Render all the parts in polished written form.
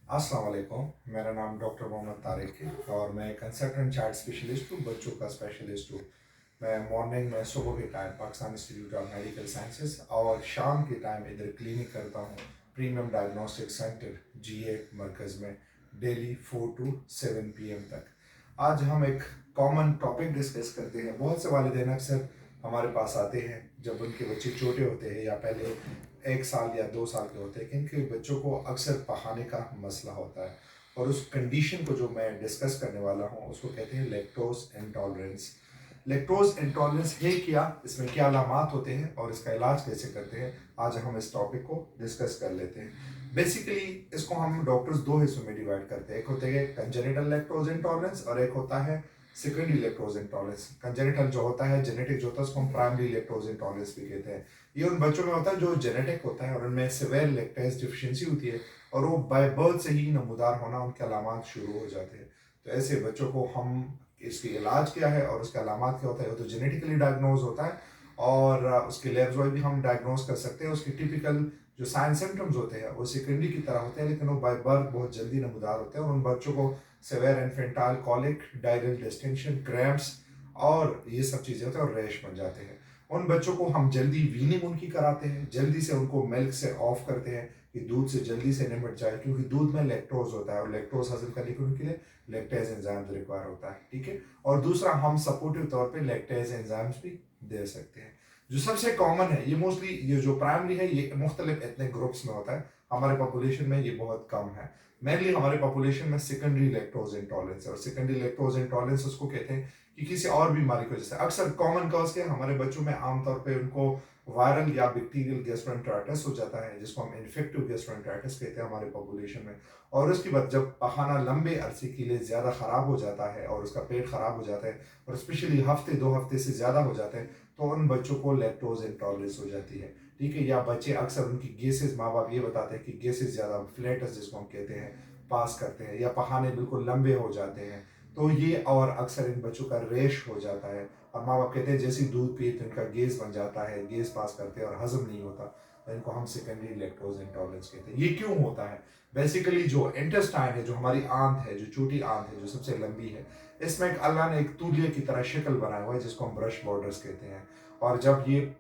अस्सलाम वालेकुम। मेरा नाम डॉक्टर मोहम्मद तारिक है और मैं कंसल्टेंट चाइल्ड स्पेशलिस्ट हूँ, बच्चों का स्पेशलिस्ट हूँ। मैं मॉर्निंग में सुबह के time Pakistan institute of medical sciences और शाम के टाइम इधर क्लिनिक करता हूँ, प्रीमियम डायग्नोस्टिक सेंटर GA मरकज़ में, डेली 4 to 7 PM तक। आज हम एक कॉमन टॉपिक डिस्कस करते हैं। बहुत से वालिदैन अक्सर हमारे पास आते हैं जब उनके बच्चे छोटे होते हैं या पहले 1 साल या 2 साल के होते हैं कि इनके बच्चों को अक्सर पकाने का मसला होता है। और उस कंडीशन को जो मैं डिस्कस करने वाला हूँ उसको कहते हैं लैक्टोज इंटॉलरेंस। लैक्टोज इंटॉलरेंस है क्या, इसमें क्या अलामात होते हैं और इसका इलाज कैसे करते हैं, आज हम इस टॉपिक को डिस्कस कर लेते हैं। बेसिकली इसको हम डॉक्टर्स दो हिस्सों में डिवाइड करते हैं। एक होता है कंजेनिटल लैक्टोज इंटॉलरेंस और एक होता है सेकेंडरी लैक्टोज इंटॉलरेंस। कंजेनिटल जो होता है, जेनेटिक जो होता है, उसको हम प्राइमरी लैक्टोज इंटॉलरेंस भी कहते हैं। ये उन बच्चों में होता है जो जेनेटिक होता है और उनमें सिवियर लैक्टेज डिफिशिएंसी होती है और वो बाय बर्थ से ही नमूदार होना उनके अलामात शुरू हो जाते हैं। तो ऐसे बच्चों को हम, इसकी इलाज क्या है और उसके अलामात क्या होता है, वो तो जेनेटिकली डायग्नोज होता है और उसके लैब्स वाइज भी हम डायग्नोज कर सकते हैं। उसके टिपिकल जो साइन सिम्टम्स होते हैं वो सेकेंडरी की तरह होते हैं, लेकिन वो बाय बर्थ बहुत जल्दी नमूदार होते हैं और उन बच्चों को severe infantile colic, diarrhoeal distension, cramps और ये सब चीज़ें होती हैं और रैश बन जाते हैं। उन बच्चों को हम जल्दी वीनिंग उनकी कराते हैं, जल्दी से उनको मिल्क से ऑफ करते हैं कि दूध से जल्दी से निमट जाए, क्योंकि दूध में लैक्टोज होता है और लैक्टोज हजम करने के उनके लिए लैक्टेज एंजाइम रिक्वायर होता है। ठीक है। और दूसरा, हम सपोर्टिव तौर पे लैक्टेज एंजाइम्स भी दे सकते हैं। जो सबसे कॉमन है, ये मोस्टली ये जो प्राइमरी है ये मुख्तलिफ एथनिक ग्रुप्स में होता है, हमारे पॉपुलेशन में ये बहुत कम है। मेनली हमारे पॉपुलेशन में सेकेंडरी लैक्टोज इंटॉलरेंस है और सेकेंडरी लैक्टोज इंटॉलरेंस उसको कहते हैं कि किसी और बीमारी की वजह से, अक्सर कॉमन कॉज के हमारे बच्चों में आमतौर पे उनको वायरल या बैक्टीरियल गैस्ट्रोएंटेराइटिस हो जाता है, जिसको हम इन्फेक्टिव गैस्ट्रोएंटेराइटिस कहते हैं हमारे पॉपुलेशन में। और उसके बाद जब पखाना लंबे अरसे के लिए ज़्यादा ख़राब हो जाता है और उसका पेट ख़राब हो जाता है और स्पेशली हफ्ते 2 हफ्ते से ज़्यादा हो जाते हैं, तो उन बच्चों को लैक्टोज इंटॉलरेंस हो जाती है। ठीक है। या बच्चे अक्सर उनकी गैसेस, माँ बाप ये बताते हैं कि गैसेस ज़्यादा, फ्लैटस जिसको हम कहते हैं, पास करते हैं या पखाने बिल्कुल लंबे हो जाते हैं, तो ये, और अक्सर इन बच्चों का रेश हो जाता है और माँ बाप कहते हैं जैसे ही दूध पिए तो इनका गैस बन जाता है, गैस पास करते हैं और हजम नहीं होता, तो इनको हम सेकेंडरी लैक्टोज इंटॉलरेंस कहते हैं। ये क्यों होता है? बेसिकली जो इंटेस्टाइन है, जो हमारी आंत है, जो छोटी आंत है, जो सबसे लंबी है, इसमें एक अल्लाह ने एक तूलिया की तरह शक्ल बनाया हुआ है जिसको हम ब्रश बॉर्डर्स कहते हैं। और जब ये,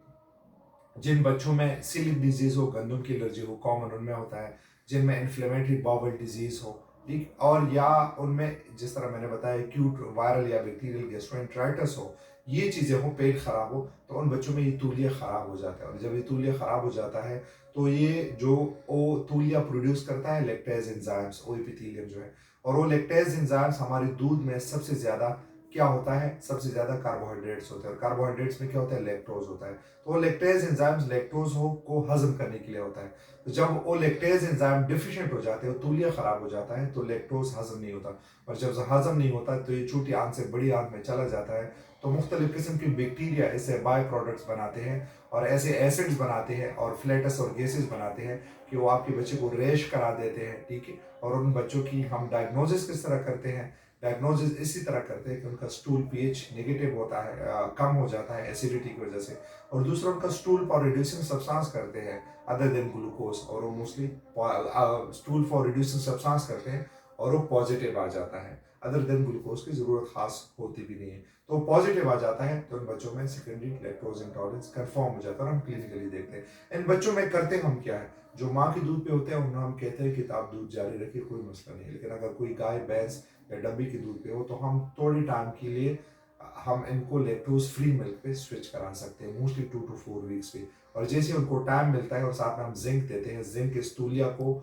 जिन बच्चों में सिलिक डिजीज हो, गंदम की एलर्जी हो, कॉमन उनमें होता है, जिनमें इन्फ्लेमेटरी बाउल डिजीज हो, ठीक, और या उनमें जिस तरह मैंने बताया एक्यूट वायरल या बैक्टीरियल गैस्ट्रोएंटेराइटिस हो, ये चीज़ें हो, पेट खराब हो, तो उन बच्चों में ये तूलिया खराब हो जाता है। और जब ये तूलिया खराब हो जाता है तो ये जो ओ तूलिया प्रोड्यूस करता है लैक्टेज एंजाइम्स, ओ एपिथेलियम जो है, और वो लैक्टेज एंजाइम्स हमारे दूध में सबसे ज़्यादा क्या होता है, सबसे ज़्यादा कार्बोहाइड्रेट्स होते हैं और कार्बोहाइड्रेट्स में क्या होता है, लैक्टोज होता है। तो वो लैक्टेज एंजाइम्स लैक्टोज हो को हजम करने के लिए होता है। तो जब वो लैक्टेज एंजाइम डिफिशिएंट हो जाते हैं, तूलिया खराब हो जाता है, तो लैक्टोज हजम नहीं होता, और जब हजम नहीं होता तो ये छोटी आंत से बड़ी आंत में चला जाता है, तो मुख्तलिफ किस्म की बैक्टीरिया ऐसे बाय प्रोडक्ट्स बनाते हैं और ऐसे एसिड्स बनाते हैं और फ्लेटस और गैसेस बनाते हैं कि वो आपके बच्चे को रेश करा देते हैं। ठीक है। और उन बच्चों की हम डायग्नोसिस किस तरह करते हैं? डायग्नोसिस इसी तरह करते हैं कि उनका स्टूल पीएच नेगेटिव होता है, कम हो जाता है एसिडिटी की वजह से, और दूसरा उनका स्टूल फॉर रिड्यूसिंग सब्सटेंस करते हैं अदर देन ग्लूकोज, और वो mostly stool for reducing substance करते हैं और वो पॉजिटिव आ जाता है, अदर देन ग्लूकोज की ज़रूरत खास होती भी नहीं है, तो पॉजिटिव आ जाता है, तो इन बच्चों में सेकेंडरी लैक्टोज इंटॉलरेंस कंफर्म हो जाता है और हम क्लिनिकली देखते हैं। इन बच्चों में करते हम क्या है, जो माँ के दूध पे होते हैं उन्हें हम कहते हैं कि आप दूध जारी रखिए, कोई मसला नहीं है, लेकिन अगर कोई गाय, भैंस या डब्बी के दूध पे हो तो हम थोड़ी टाइम के लिए हम इनको लैक्टोज फ्री मिल्क पे स्विच करा सकते हैं, मोस्टली 2 to 4 वीक्स पे। और जैसे उनको टाइम मिलता है और साथ में हम जिंक देते हैं, जिंक इस तूलिया को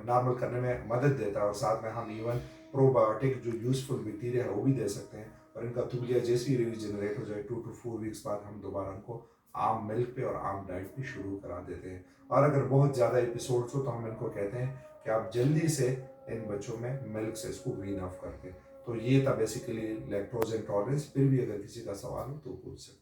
नॉर्मल करने में मदद देता है, और साथ में हम इवन प्रोबायोटिक जो यूजफुल बैक्टीरिया है वो भी दे सकते हैं, और इनका तूलिया जैसे ही रीजनरेट हो जाए 2 to 4 वीक्स बाद हम दोबारा उनको आम मिल्क पे और आम डाइट पे शुरू करा देते हैं। और अगर बहुत ज़्यादा एपिसोड्स हो तो हम इनको कहते हैं कि आप जल्दी से इन बच्चों में मिल्क से इसको वीन ऑफ कर दें। तो ये था बेसिकली लैक्टोज इंटॉलरेंस। फिर भी अगर किसी का सवाल हो तो पूछ सकते हैं।